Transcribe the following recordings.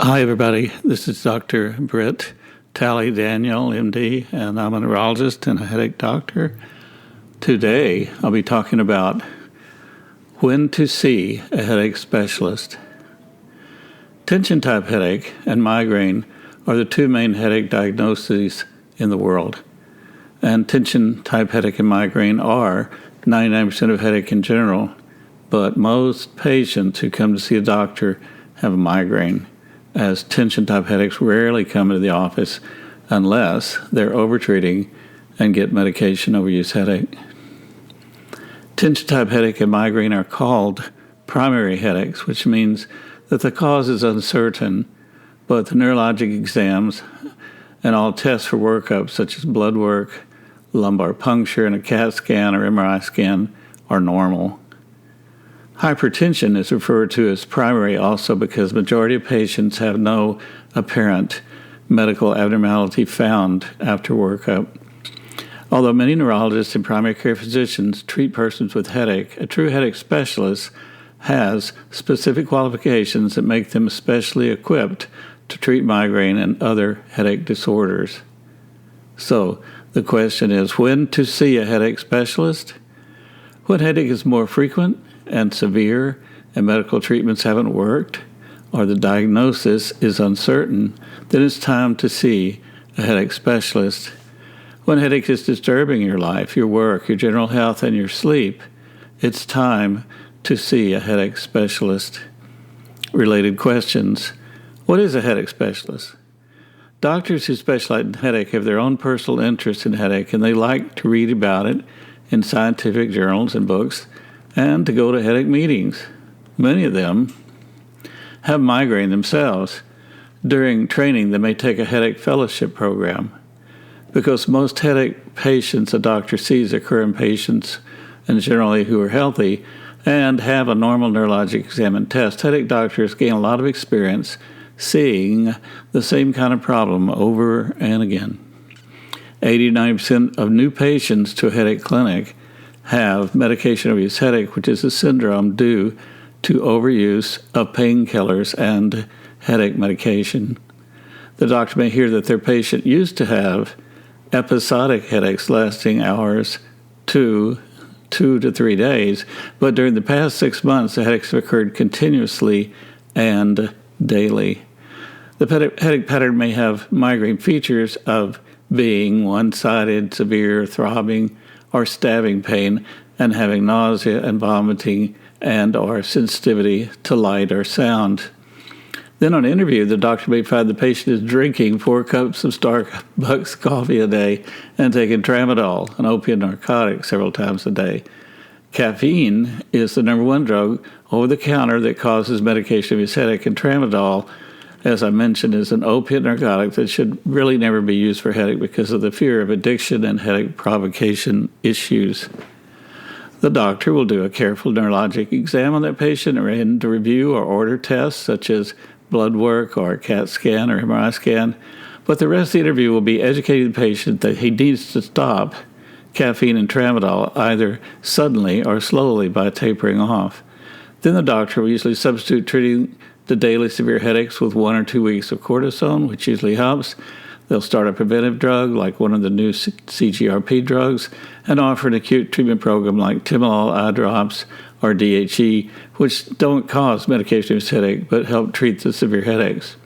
Hi, everybody. This is Dr. Britt Talley Daniel, MD, and I'm a neurologist and a headache doctor. Today, I'll be talking about when to see a headache specialist. Tension-type headache and migraine are the two main headache diagnoses in the world. And tension-type headache and migraine are 99% of headache in general, but most patients who come to see a doctor have a migraine, as tension-type headaches rarely come into the office unless they're overtreating and get medication overuse headache. Tension-type headache and migraine are called primary headaches, which means that the cause is uncertain, but the neurologic exams and all tests for workup, such as blood work, lumbar puncture, and a CAT scan or MRI scan, are normal. Hypertension is referred to as primary also because the majority of patients have no apparent medical abnormality found after workup. Although many neurologists and primary care physicians treat persons with headache, a true headache specialist has specific qualifications that make them especially equipped to treat migraine and other headache disorders. So the question is, when to see a headache specialist? When headache is more frequent and severe and medical treatments haven't worked, or the diagnosis is uncertain, then it's time to see a headache specialist. When headache is disturbing your life, your work, your general health, and your sleep, it's time to see a headache specialist. Related questions. What is a headache specialist? Doctors who specialize in headache have their own personal interest in headache, and they like to read about it in scientific journals and books, and to go to headache meetings. Many of them have migraine themselves. During training, they may take a headache fellowship program. Because most headache patients a doctor sees occur in patients, and generally who are healthy, and have a normal neurologic exam and test, headache doctors gain a lot of experience seeing the same kind of problem over and again. 89% of new patients to a headache clinic have medication overuse headache, which is a syndrome due to overuse of painkillers and headache medication. The doctor may hear that their patient used to have episodic headaches lasting hours to 2 to 3 days, but during the past 6 months, the headaches have occurred continuously and daily. The headache pattern may have migraine features of being one-sided, severe, throbbing, or stabbing pain, and having nausea and vomiting and or sensitivity to light or sound. Then on interview, the doctor may find the patient is drinking 4 cups of Starbucks coffee a day and taking tramadol, an opiate narcotic, several times a day. Caffeine is the number one drug over the counter that causes medication overuse headache, and tramadol, as I mentioned, is an opiate narcotic that should really never be used for headache because of the fear of addiction and headache provocation issues. The doctor will do a careful neurologic exam on that patient and to review or order tests such as blood work or a CAT scan or MRI scan, but the rest of the interview will be educating the patient that he needs to stop caffeine and tramadol either suddenly or slowly by tapering off. Then the doctor will usually substitute treating the daily severe headaches with 1 or 2 weeks of cortisone, which usually helps. They'll start a preventive drug like one of the new CGRP drugs and offer an acute treatment program like timolol eye drops or DHE, which don't cause medication-induced headache but help treat the severe headaches.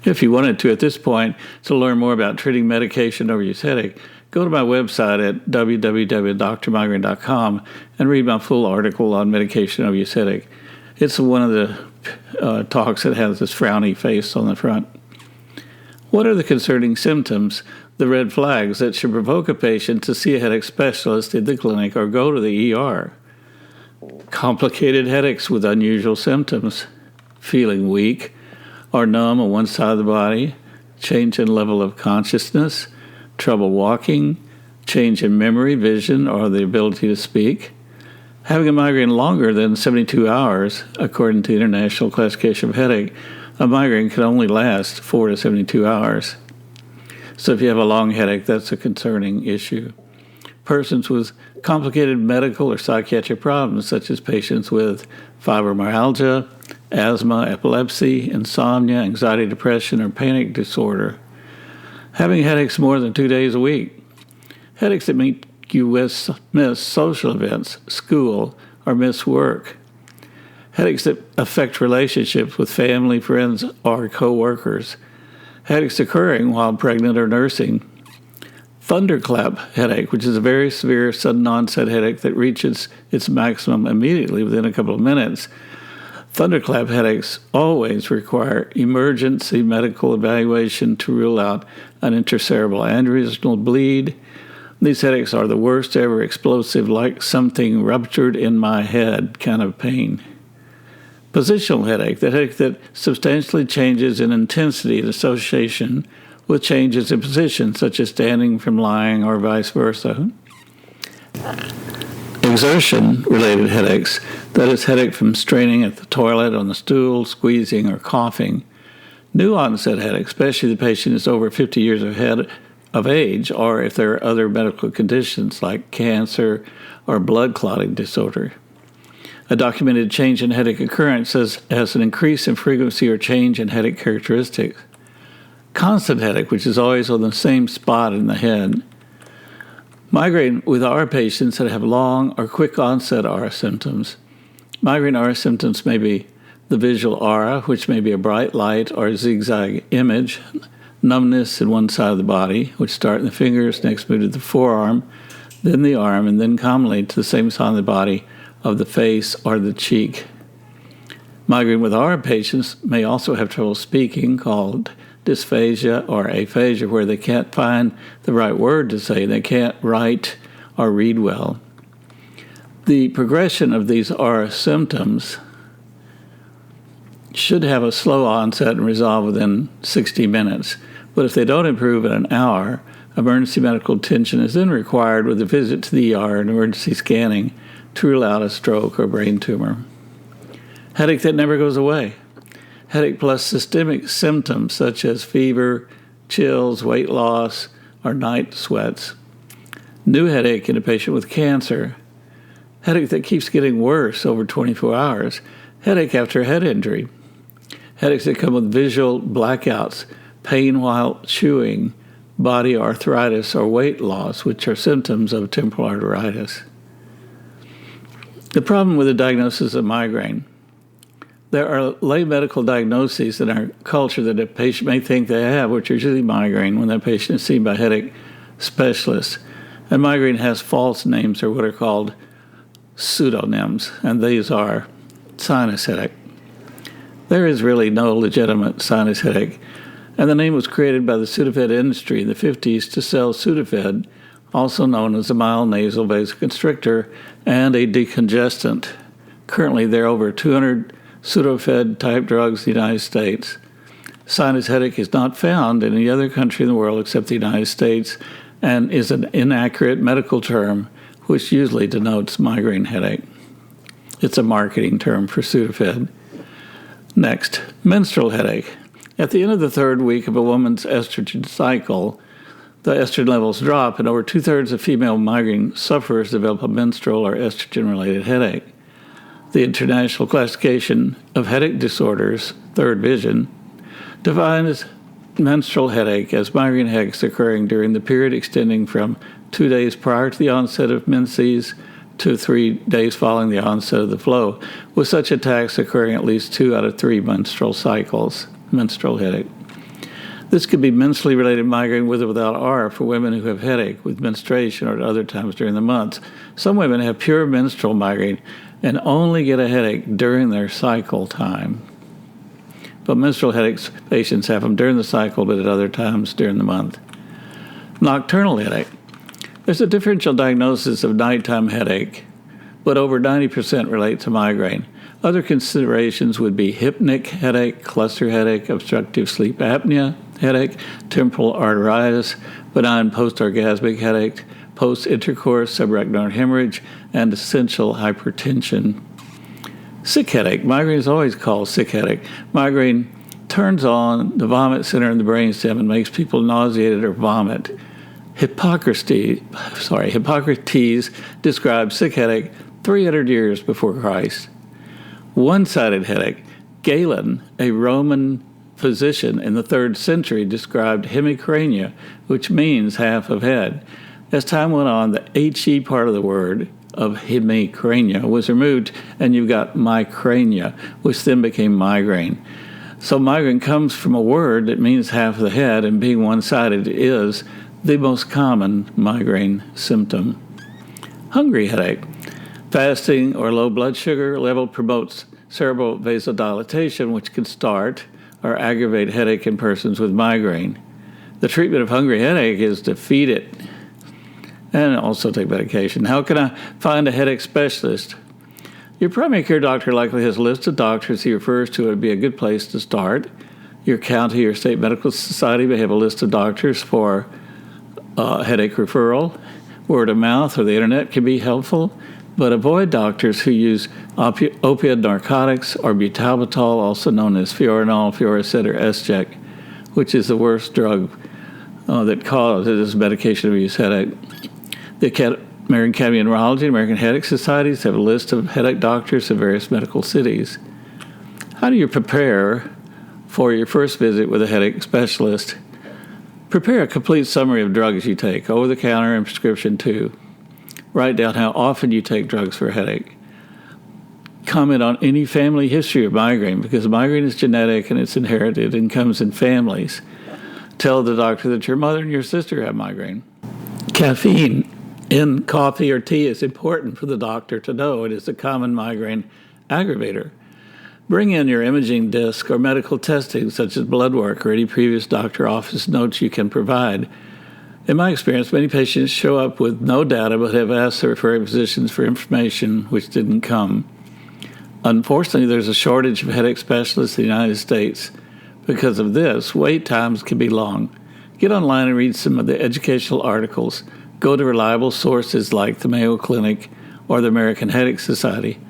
If you wanted to at this point to learn more about treating medication overuse headache, go to my website at www.drmigraine.com and read my full article on medication overuse headache. It's one of the talks that has this frowny face on the front. What are the concerning symptoms, the red flags that should provoke a patient to see a headache specialist in the clinic or go to the ER? Complicated headaches with unusual symptoms, feeling weak or numb on one side of the body, change in level of consciousness, trouble walking, change in memory, vision, or the ability to speak. Having a migraine longer than 72 hours, according to the International Classification of Headache, a migraine can only last 4 to 72 hours. So if you have a long headache, that's a concerning issue. Persons with complicated medical or psychiatric problems, such as patients with fibromyalgia, asthma, epilepsy, insomnia, anxiety, depression, or panic disorder. Having headaches more than 2 days a week. Headaches that make you miss social events, school, or miss work. Headaches that affect relationships with family, friends, or co-workers. Headaches occurring while pregnant or nursing. Thunderclap headache, which is a very severe sudden onset headache that reaches its maximum immediately within a couple of minutes. Thunderclap headaches always require emergency medical evaluation to rule out an intracerebral aneurysmal bleed. These headaches are the worst ever explosive, like something ruptured in my head kind of pain. Positional headache, the headache that substantially changes in intensity in association with changes in position, such as standing from lying or vice versa. Exertion-related headaches, that is, headache from straining at the toilet, on the stool, squeezing, or coughing. New onset headache, especially if the patient is over 50 years of age, or if there are other medical conditions like cancer or blood clotting disorder. A documented change in headache occurrence has an increase in frequency or change in headache characteristics. Constant headache, which is always on the same spot in the head. Migraine with our patients that have long or quick onset aura symptoms. Migraine aura symptoms may be the visual aura, which may be a bright light or a zigzag image, numbness in one side of the body, which start in the fingers, next move to the forearm, then the arm, and then commonly to the same side of the body of the face or the cheek. Migraine with aura patients may also have trouble speaking, called dysphagia or aphasia, where they can't find the right word to say. They can't write or read well. The progression of these aura symptoms should have a slow onset and resolve within 60 minutes. But if they don't improve in an hour, emergency medical attention is then required with a visit to the ER and emergency scanning to rule out a stroke or brain tumor. Headache that never goes away. Headache plus systemic symptoms such as fever, chills, weight loss, or night sweats. New headache in a patient with cancer. Headache that keeps getting worse over 24 hours. Headache after a head injury. Headaches that come with visual blackouts, pain while chewing, body arthritis, or weight loss, which are symptoms of temporal arteritis. The problem with the diagnosis of migraine. There are lay medical diagnoses in our culture that a patient may think they have, which are usually migraine, when that patient is seen by headache specialists. And migraine has false names, or what are called pseudonyms, and these are sinus headache. There is really no legitimate sinus headache, and the name was created by the Sudafed industry in the 50s to sell Sudafed, also known as a mild nasal vasoconstrictor and a decongestant. Currently, there are over 200 Sudafed-type drugs in the United States. Sinus headache is not found in any other country in the world except the United States and is an inaccurate medical term which usually denotes migraine headache. It's a marketing term for Sudafed. Next, menstrual headache. At the end of the third week of a woman's estrogen cycle, the estrogen levels drop, and over 2/3 of female migraine sufferers develop a menstrual or estrogen-related headache. The International Classification of Headache Disorders, Third Vision, defines menstrual headache as migraine headaches occurring during the period extending from 2 days prior to the onset of menses to 3 days following the onset of the flow, with such attacks occurring at least 2 out of 3 menstrual cycles. Menstrual headache. This could be menstrually related migraine with or without aura for women who have headache with menstruation or at other times during the month. Some women have pure menstrual migraine and only get a headache during their cycle time. But menstrual headaches patients have them during the cycle, but at other times during the month. Nocturnal headache. There's a differential diagnosis of nighttime headache, but over 90% relate to migraine. Other considerations would be hypnic headache, cluster headache, obstructive sleep apnea headache, temporal arteritis, benign post-orgasmic headache, post-intercourse subarachnoid hemorrhage, and essential hypertension. Sick headache. Migraine is always called sick headache. Migraine turns on the vomit center in the brainstem and makes people nauseated or vomit. Hippocrates described sick headache 300 years before Christ. One-sided headache. Galen, a Roman physician in the 3rd century, described hemicrania, which means half of head. As time went on, the HE part of the word of hemicrania was removed, and you've got micrania, which then became migraine. So migraine comes from a word that means half of the head, and being one-sided is the most common migraine symptom. Hungry headache. Fasting or low blood sugar level promotes cerebral vasodilatation, which can start or aggravate headache in persons with migraine. The treatment of hungry headache is to feed it and also take medication. How can I find a headache specialist? Your primary care doctor likely has a list of doctors he refers to. It would be a good place to start. Your county or state medical society may have a list of doctors for headache referral. Word of mouth or the internet can be helpful, but avoid doctors who use opioid narcotics or butalbital, also known as Fiorinol, Fioricet, or Esject, which is the worst drug that causes medication abuse headache. The American Academy of Neurology and American Headache Societies have a list of headache doctors in various medical cities. How do you prepare for your first visit with a headache specialist? Prepare a complete summary of drugs you take, over-the-counter and prescription too. Write down how often you take drugs for a headache. Comment on any family history of migraine, because migraine is genetic and it's inherited and comes in families. Tell the doctor that your mother and your sister have migraine. Caffeine in coffee or tea is important for the doctor to know. It is a common migraine aggravator. Bring in your imaging disc or medical testing, such as blood work or any previous doctor office notes you can provide. In my experience, many patients show up with no data but have asked their referring physicians for information which didn't come. Unfortunately, there's a shortage of headache specialists in the United States. Because of this, wait times can be long. Get online and read some of the educational articles. Go to reliable sources like the Mayo Clinic or the American Headache Society.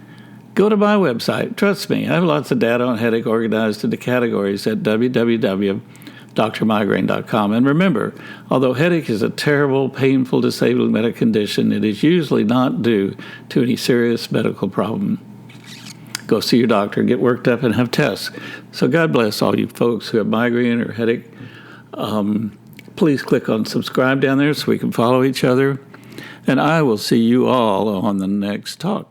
Go to my website. Trust me, I have lots of data on headache organized into categories at www.drmigraine.com. And remember, although headache is a terrible, painful, disabling medical condition, it is usually not due to any serious medical problem. Go see your doctor, get worked up, and have tests. So God bless all you folks who have migraine or headache. Please click on subscribe down there so we can follow each other. And I will see you all on the next talk.